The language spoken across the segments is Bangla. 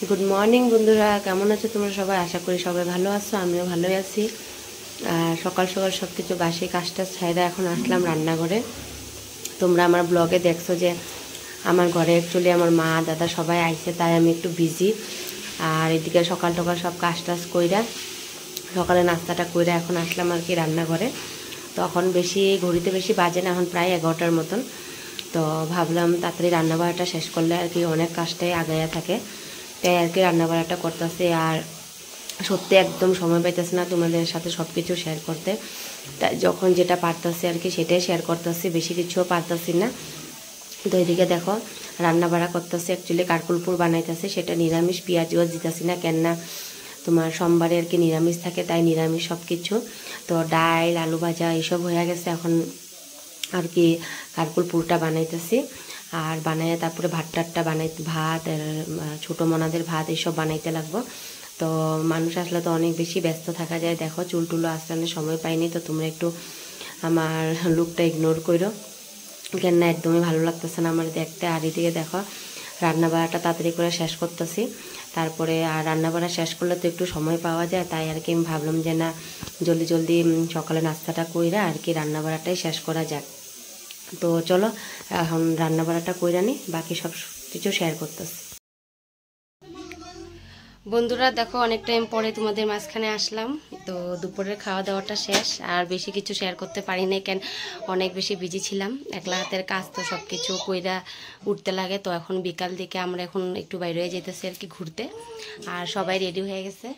গুড মর্নিং বন্ধুরা, কেমন আছো তোমরা সবাই? আশা করি সবাই ভালো আছো, আমিও ভালোই আছি। সকাল সকাল সব কিছু বাসি কাজটা ছাইরা এখন আসলাম রান্নাঘরে। তোমরা আমার ব্লগে দেখছো যে আমার ঘরে অ্যাকচুয়ালি আমার মা দাদা সবাই আইছে, তাই আমি একটু বিজি। আর এদিকে সকাল সকাল সব কাজ টাজ কইরা সকালে নাস্তাটা কইরা এখন আসলাম আর কি রান্নাঘরে। তখন বেশি ঘড়িতে বেশি বাজে না, এখন প্রায় 11টার মতন। তো ভাবলাম তাড়াতাড়ি রান্নাবাড়াটা শেষ করলে আর কি অনেক কাজটাই আগায়া থাকে, তাই আর কি রান্নাবাড়াটা করতেছি। আর সত্যি একদম সময় পাইতেছে না তোমাদের সাথে সব কিছু শেয়ার করতে, তাই যখন যেটা পারতেছি আর কি সেটাই শেয়ার করতেছি, বেশি কিছুও পারতেছি না। তো এদিকে দেখো রান্নাবাড়া করতেছি, অ্যাকচুয়ালি কারকুলপুর বানাইতেছি, সেটা নিরামিষ, পেঁয়াজও দিতেছি না, কেননা তোমার সোমবারে আর কি নিরামিষ থাকে, তাই নিরামিষ সব কিছু। তো ডাল আলু ভাজা এইসব হয়ে গেছে, এখন আর কি কারকুলপুরটা বানাইতেছি। আর বানাইয়া তারপরে ভাতটা ভাত ছোটো মনাদের ভাত এইসব বানাইতে লাগবো। তো মানুষ আসলে তো অনেক বেশি ব্যস্ত থাকা যায়, দেখো চুল টুলো আসলে সময় পাইনি। তো তোমরা একটু আমার লুকটা ইগনোর করো, কেন না একদমই ভালো লাগতেছে না আমার দেখতে। আর এদিকে দেখো রান্নাবাড়াটা তাড়াতাড়ি করে শেষ করতেছি, তারপরে আর রান্নাবাড়া শেষ করলে তো একটু সময় পাওয়া যায়, তাই আর কি আমি ভাবলাম যে না জলদি জলদি সকালে নাস্তাটা কইরা আর কি রান্নাবাড়াটাই শেষ করা যাক। তো চলো এখন রান্নাবাড়াটা কইরা নি, বাকি সব কিছু শেয়ার করতেছি। বন্ধুরা দেখো অনেক টাইম পরে তোমাদের মাঝখানে আসলাম। তো দুপুরের খাওয়া দাওয়াটা শেষ, আর বেশি কিছু শেয়ার করতে পারি নাই, কেন অনেক বেশি বিজি ছিলাম। একলা হাতের কাজ তো সব কিছু কইরা উঠতে লাগে। তো এখন বিকাল দিকে আমরা এখন একটু বাইরে হয়ে যেতেছি আর কি ঘুরতে। আর সবাই রেডি হয়ে গেছে।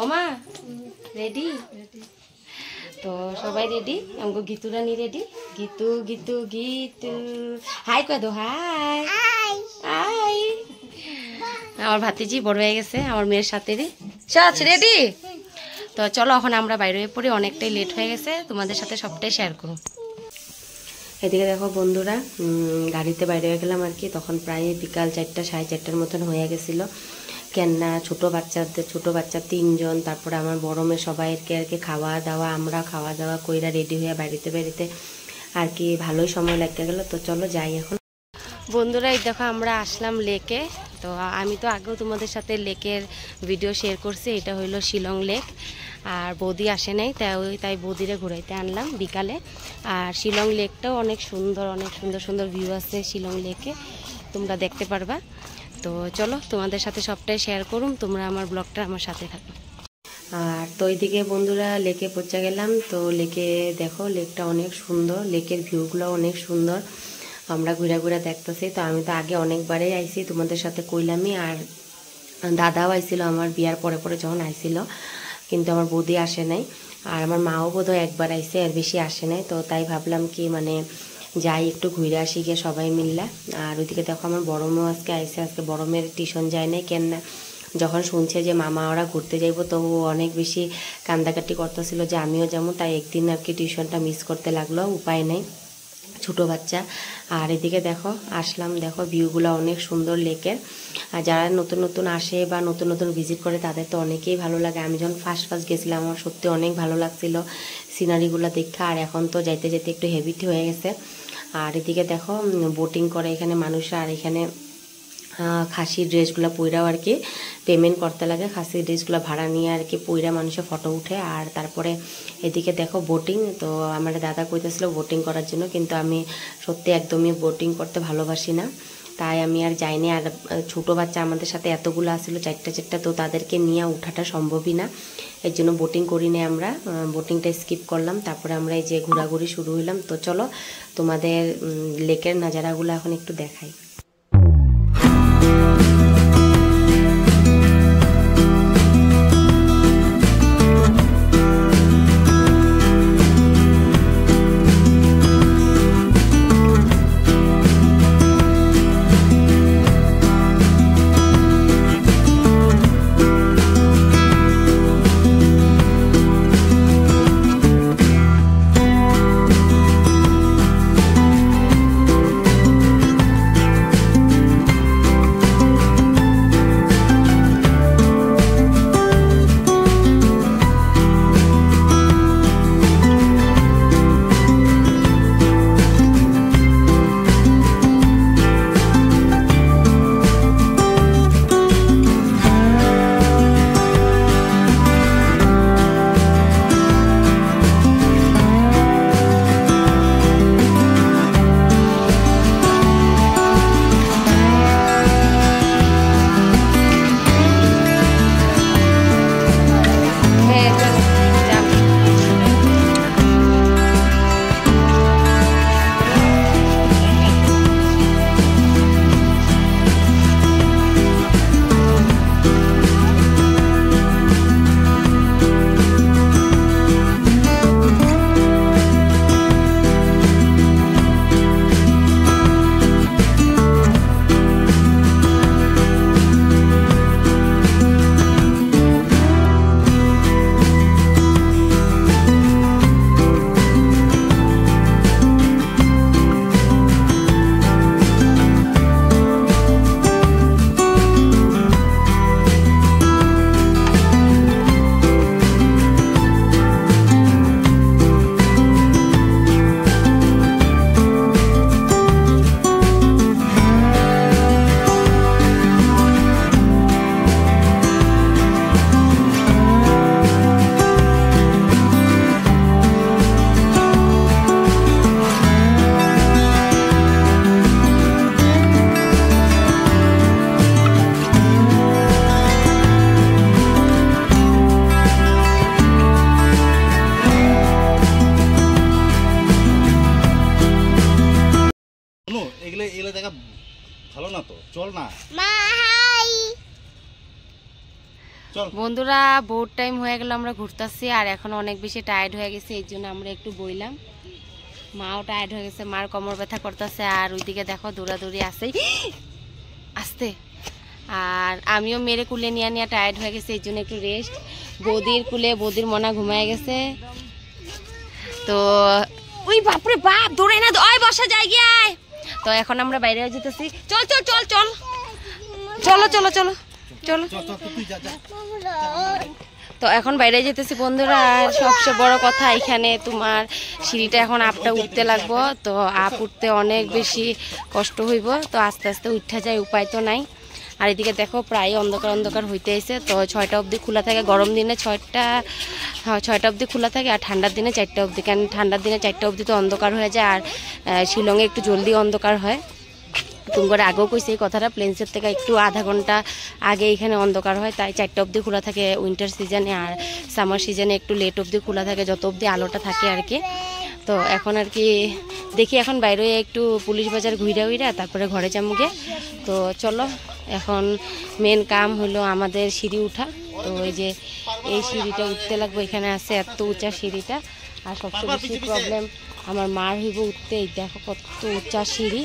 ওমা রেডি? তো সবাই রেডি, আমাকে গীতু রানী রেডি। গীতু গীতু গীতু হাই কয় দো, হাই হাই। আমার ভাতিজি বড় হয়ে গেছে আমার মেয়ের সাথে রেডি। তো চলো এখন আমরা বাইরে হয়ে পড়ি, অনেকটাই লেট হয়ে গেছে, তোমাদের সাথে সবটাই শেয়ার করো। এদিকে দেখো বন্ধুরা গাড়িতে বাইরে হয়ে গেলাম আর কি, তখন প্রায় বিকাল 4টা 4:30টার মতন হয়ে গেছিলো। কেননা ছোটো বাচ্চা 3জন, তারপরে আমার বড় মেয়ে সবাইকে আর কি খাওয়া দাওয়া, আমরা খাওয়া দাওয়া কইরা রেডি হয়ে বাড়িতে আর কি ভালোই সময় লাগতে গেল। তো চলো যাই এখন। বন্ধুরা এই দেখো আমরা আসলাম লেকে। তো আমি তো আগেও তোমাদের সাথে লেকের ভিডিও শেয়ার করছি, এটা হইলো শিলং লেক। আর বৌদি আসে নাই, তাই বৌদিরে ঘুরাইতে আনলাম বিকালে। আর শিলং লেকটাও অনেক সুন্দর ভিউ আছে শিলং লেকে, তোমরা দেখতে পারবা। তো চলো তোমাদের সাথে সবটাই শেয়ার করুম, তোমরা আমার ব্লগটা আমার সাথে থাকো। আর তো এইদিকে বন্ধুরা লেকে পৌঁছে গেলাম। তো লেকে দেখো লেকটা অনেক সুন্দর, লেকের ভিউগুলো অনেক সুন্দর, আমরা ঘুরা দেখতেছি। তো আমি তো আগে অনেকবারই আইছি, তোমাদের সাথে কইলামই। আর দাদাও আইছিল আমার বিয়ার পরে যখন আইছিল, কিন্তু আমার বৌদি আসে নাই। আর আমার মাও বোধহয় একবার আইছে, এর বেশি আসে নাই। তো তাই ভাবলাম কি মানে যাই একটু ঘুরে আসি গিয়ে সবাই মিললা। আর ওইদিকে দেখো আমার বড় মেয়েও আজকে আইসে, আজকে বড় মেয়ের টিউশন যায় নাই, কেন না যখন শুনছে যে মামা ওরা ঘুরতে যাইব, তো ও অনেক বেশি কান্দাকাটি করতেছিল যে আমিও যাবো, তাই একদিন আর কি টিউশনটা মিস করতে লাগলো, উপায় নেই, ছোটো বাচ্চা। আর এদিকে দেখো আসলাম, দেখো ভিউগুলো অনেক সুন্দর লেকের। আর যারা নতুন আসে বা নতুন ভিজিট করে তাদের তো অনেকেই ভালো লাগে। আমি যখন ফার্স্ট গেছিলাম আমার সত্যি অনেক ভালো লাগছিল সিনারিগুলো দেখে। আর এখন তো যাইতে একটু হেভিটি হয়ে গেছে। আর এদিকে দেখো বোটিং করে এখানে মানুষরা, আর এখানে খাসির ড্রেসগুলো পইরাও আর কি পেমেন্ট করতে লাগে, খাসির ড্রেসগুলো ভাড়া নিয়ে আর কি পইরা মানুষের ফটো উঠে। আর তারপরে এদিকে দেখো বোটিং, তো আমার দাদা কইতেছিল বোটিং করার জন্য, কিন্তু আমি সত্যি একদমই বোটিং করতে ভালোবাসি না, তাই আমি আর যাইনি। আর ছোটো বাচ্চা আমাদের সাথে এতগুলো আসছিলো, 4টা, তো তাদেরকে নিয়ে উঠাটা সম্ভবই না, এর জন্য বোটিং করি না, আমরা বোটিংটা স্কিপ করলাম। তারপরে আমরা এই যে ঘোরাঘুরি শুরু হইলাম। তো চলো তোমাদের লেকের নাজারাগুলো এখন একটু দেখাই। এগুলো এগুলো দেখা ভালো না তো, চল না চল। বন্ধুরা বহুত টাইম হয়ে গেল আমরা ঘুরতেছি, আর এখন অনেক বেশি টায়ার্ড হয়ে গেছে, এই জন্য আমরা একটু বইলাম। মাও টায়ার্ড হয়ে গেছে, মার কোমর ব্যথা করতেছে, আর ওইদিকে দেখো দৌড়াদৌড়ি আছে আসতে। আর আমিও মেরে কুলে নিয়ে নিয়ে টায়ার্ড হয়ে গেছে, এই জন্য একটু রেস্ট। বৌদির কুলে বৌদির মনা ঘুমায় গেছে। তো ওই বাপরে বাপ, দৌড়ে না, ওই বসা যায় গিয়ায়। তো এখন আমরা বাইরে যেতেছি, চল চল চল চল, চলো চলো চলো চলো। তো এখন বাইরে যেতেছি বন্ধুরা। আর সবচেয়ে বড় কথা, এখানে তোমার সিঁড়িটা এখন আপটা উঠতে লাগবো, তো আপ উঠতে অনেক বেশি কষ্ট হইব, তো আস্তে আস্তে উঠা যায়, উপায় তো নাই। আর এদিকে দেখো প্রায় অন্ধকার অন্ধকার হইতে এসে, তো 6টা অবধি খোলা থাকে, গরম দিনে 6টা অবধি খোলা থাকে, আর ঠান্ডার দিনে 4টা অবধি। কেন ঠান্ডার দিনে 4টা অবধি তো অন্ধকার হয়ে যায়, আর শিলংয়ে একটু জলদি অন্ধকার হয়। তুমি করে আগেও কইছে এই কথাটা, প্লেন্সের থেকে একটু আধা ঘন্টা আগে এখানে অন্ধকার হয়, তাই 4টা অবধি খোলা থাকে উইন্টার সিজনে, আর সামার সিজনে একটু লেট অবধি খোলা থাকে, যত অবধি আলোটা থাকে আর কি। তো এখন আর কি দেখি, এখন বাইরে একটু পুলিশ বাজার ঘুরা উইরা তারপরে ঘরে যামুগে। তো চলো, এখন মেন কাম হলো আমাদের সিঁড়ি উঠা। তো ওই যে এই সিঁড়িটা উঠতে লাগবে, এখানে আছে এত উঁচা সিঁড়িটা। আর সবচেয়ে বেশি প্রবলেম আমার মার হইব উঠতে, এই দেখো কত উঁচা সিঁড়ি,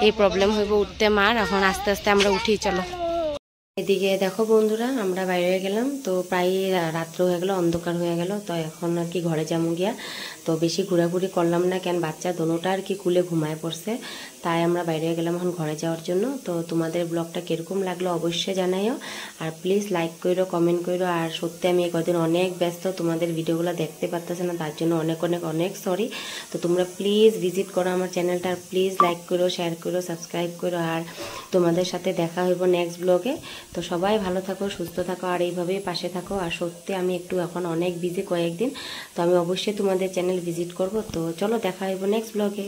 এই প্রবলেম হইব উঠতে মার। এখন আস্তে আস্তে আমরা উঠি, চলো। এদিকে দেখো বন্ধুরা, আমরা বাইরে গেলাম, তো প্রায় রাত্র হয়ে গেল, অন্ধকার হয়ে গেল। তো এখন আর কি ঘরে যাবো গিয়া। তো বেশি ঘোরাঘুরি করলাম না, কেন বাচ্চা দোনোটা আর কি কুলে ঘুমায় পড়ছে, তাই আমরা বাইরে গেলাম এখন ঘরে যাওয়ার জন্য। তো তোমাদের ব্লগটা কীরকম লাগলো অবশ্যই জানাইও, আর প্লিজ লাইক করো, কমেন্ট করো। আর সত্যি আমি কদিন অনেক ব্যস্ত, তোমাদের ভিডিওগুলো দেখতে পারতেছে না, তার জন্য অনেক অনেক অনেক সরি। তো তোমরা প্লিজ ভিজিট করো আমার চ্যানেলটা, আর প্লিজ লাইক করো, শেয়ার করো, সাবস্ক্রাইব করো। আর তোমাদের সাথে দেখা হইব নেক্সট ব্লগে। তো সবাই ভালো থাকো, সুস্থ থাকো, আর এইভাবেই পাশে থাকো। আর সত্যি আমি একটু এখন অনেক বিজি কয়েকদিন, তো আমি অবশ্যই তোমাদের চ্যানেল ভিজিট করব। তো চলো দেখা হইব নেক্সট ব্লগে।